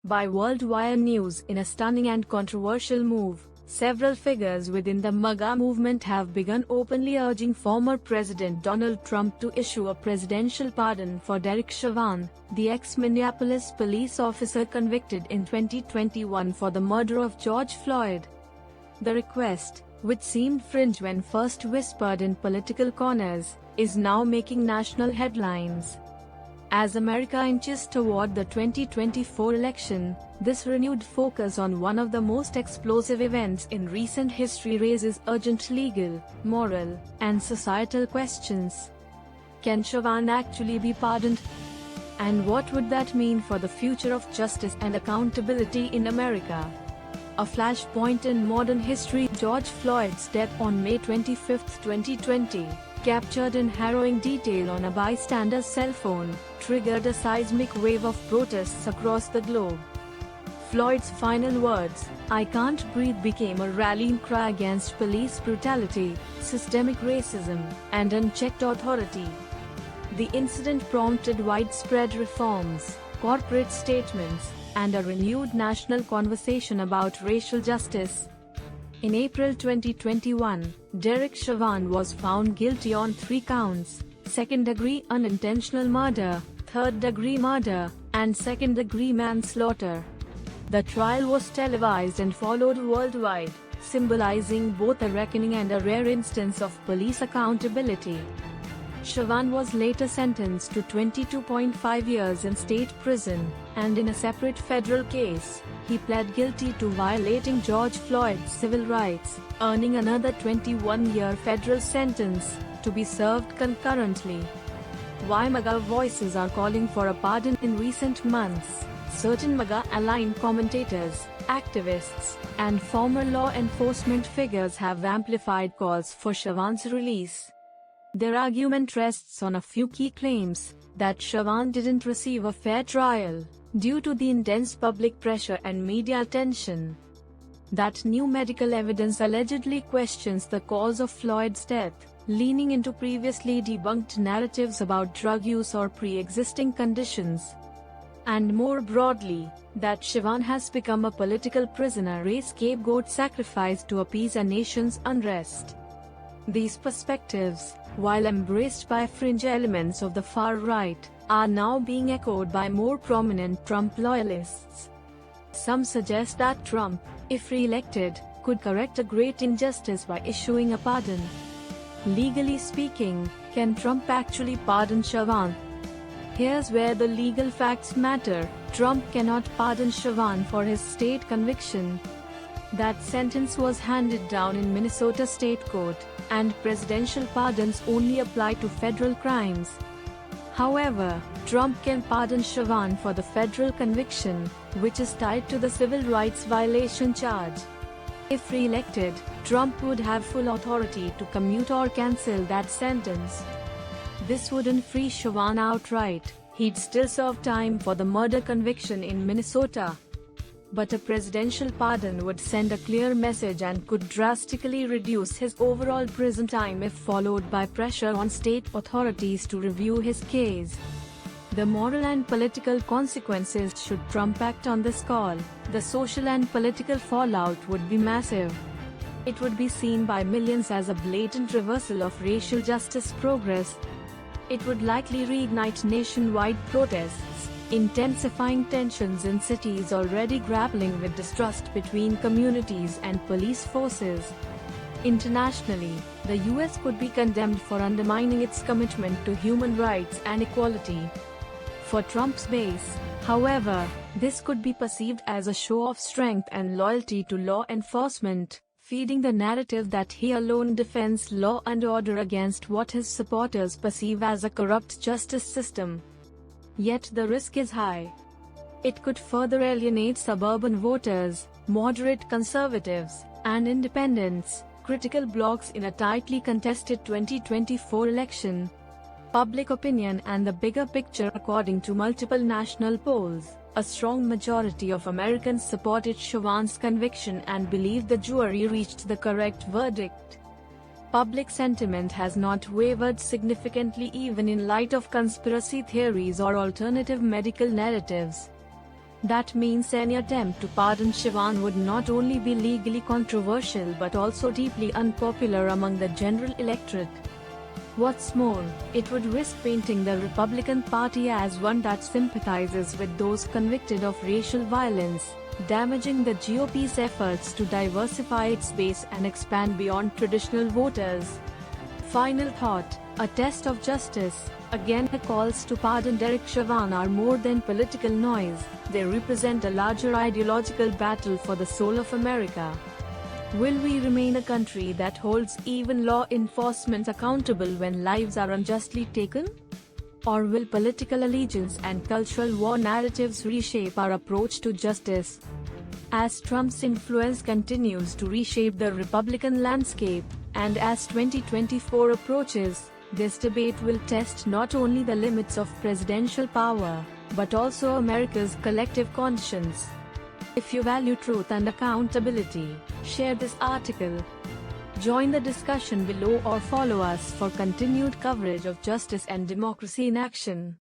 by Worldwide News in a stunning and controversial move. Several figures within the MAGA movement have begun openly urging former President Donald Trump to issue a presidential pardon for Derek Chauvin, the ex-Minneapolis police officer convicted in 2021 for the murder of George Floyd. The request, which seemed fringe when first whispered in political corners, is now making national headlines. As America inches toward the 2024 election, this renewed focus on one of the most explosive events in recent history raises urgent legal, moral, and societal questions. Can Chauvin actually be pardoned? And what would that mean for the future of justice and accountability in America? A flashpoint in modern history, George Floyd's death on May 25, 2020, captured in harrowing detail on a bystander's cell phone, triggered a seismic wave of protests across the globe. Floyd's final words, "I can't breathe," became a rallying cry against police brutality, systemic racism, and unchecked authority. The incident prompted widespread reforms, corporate statements, and a renewed national conversation about racial justice. In April 2021, Derek Chauvin was found guilty on 3 counts: second-degree unintentional murder, third-degree murder, and second-degree manslaughter. The trial was televised and followed worldwide, symbolizing both a reckoning and a rare instance of police accountability. Chauvin was later sentenced to 22.5 years in state prison, and in a separate federal case, he pled guilty to violating George Floyd's civil rights, earning another 21-year federal sentence, to be served concurrently. Why MAGA voices are calling for a pardon in recent months? Certain MAGA-aligned commentators, activists, and former law enforcement figures have amplified calls for Chauvin's release. Their argument rests on a few key claims: that Chauvin didn't receive a fair trial, due to the intense public pressure and media attention; that new medical evidence allegedly questions the cause of Floyd's death, leaning into previously debunked narratives about drug use or pre-existing conditions; and more broadly, that Chauvin has become a political prisoner, a scapegoat sacrificed to appease a nation's unrest. These perspectives, while embraced by fringe elements of the far right, are now being echoed by more prominent Trump loyalists. Some suggest that Trump, if re-elected, could correct a great injustice by issuing a pardon. Legally speaking, can Trump actually pardon Chauvin? Here's where the legal facts matter: Trump cannot pardon Chauvin for his state conviction. That sentence was handed down in Minnesota State Court, and presidential pardons only apply to federal crimes. However, Trump can pardon Chauvin for the federal conviction, which is tied to the civil rights violation charge. If re-elected, Trump would have full authority to commute or cancel that sentence. This wouldn't free Chauvin outright; he'd still serve time for the murder conviction in Minnesota. But a presidential pardon would send a clear message and could drastically reduce his overall prison time if followed by pressure on state authorities to review his case. The moral and political consequences should Trump act on this call. The social and political fallout would be massive. It would be seen by millions as a blatant reversal of racial justice progress. It would likely reignite nationwide protests, intensifying tensions in cities already grappling with distrust between communities and police forces. Internationally, the US could be condemned for undermining its commitment to human rights and equality. For Trump's base, however, this could be perceived as a show of strength and loyalty to law enforcement, feeding the narrative that he alone defends law and order against what his supporters perceive as a corrupt justice system. Yet the risk is high. It could further alienate suburban voters, moderate conservatives, and independents, critical blocs in a tightly contested 2024 election. Public opinion and the bigger picture: according to multiple national polls, a strong majority of Americans supported Chauvin's conviction and believed the jury reached the correct verdict. Public sentiment has not wavered significantly even in light of conspiracy theories or alternative medical narratives. That means any attempt to pardon Sivan would not only be legally controversial but also deeply unpopular among the general electorate. What's more, it would risk painting the Republican Party as one that sympathizes with those convicted of racial violence, damaging the GOP's efforts to diversify its base and expand beyond traditional voters. Final thought, a test of justice. Again, the calls to pardon Derek Chauvin are more than political noise, they represent a larger ideological battle for the soul of America. Will we remain a country that holds even law enforcement accountable when lives are unjustly taken? Or will political allegiance and cultural war narratives reshape our approach to justice? As Trump's influence continues to reshape the Republican landscape, and as 2024 approaches, this debate will test not only the limits of presidential power, but also America's collective conscience. If you value truth and accountability, share this article. Join the discussion below or follow us for continued coverage of justice and democracy in action.